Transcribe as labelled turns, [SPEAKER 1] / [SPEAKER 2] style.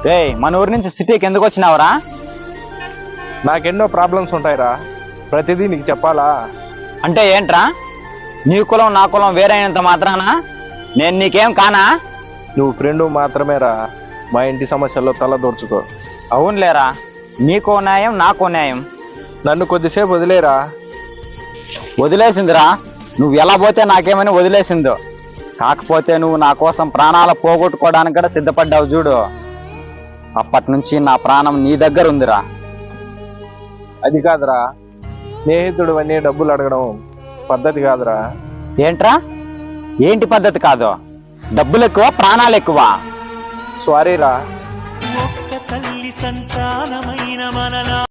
[SPEAKER 1] రేయ్, మన ఊరి నుంచి సిటీకి ఎందుకు వచ్చినావురా?
[SPEAKER 2] నాకెన్నో ప్రాబ్లమ్స్ ఉంటాయిరా, ప్రతిదీ నీకు చెప్పాలా?
[SPEAKER 1] అంటే ఏంట్రా? నీ కులం నా కులం వేరే అయినంత మాత్రాన నేను నీకేం కానా?
[SPEAKER 2] నువ్వు ఫ్రెండ్ మాత్రమేరా, మా ఇంటి సమస్యల్లో తల దూర్చుకో.
[SPEAKER 1] అవునులేరా, నీకో న్యాయం నాకో న్యాయం.
[SPEAKER 2] నన్ను కొద్దిసేపు వదిలేరా.
[SPEAKER 1] వదిలేసిందిరా, నువ్వు ఎలా పోతే నాకేమని వదిలేసిందో. కాకపోతే నువ్వు నా కోసం ప్రాణాలు పోగొట్టుకోవడానికి కూడా సిద్ధపడ్డావు చూడు. అప్పటి నుంచి నా ప్రాణం నీ దగ్గర ఉందిరా.
[SPEAKER 2] అది కాదురా, స్నేహితుడు అన్నీ డబ్బులు అడగడం పద్ధతి కాదురా.
[SPEAKER 1] ఏంట్రా? ఏంటి పద్ధతి కాదు? డబ్బులు ఎక్కువ, ప్రాణాలు ఎక్కువ.
[SPEAKER 2] సారీరా.
[SPEAKER 3] ఒక్క తల్లి సంతానమైన మనలా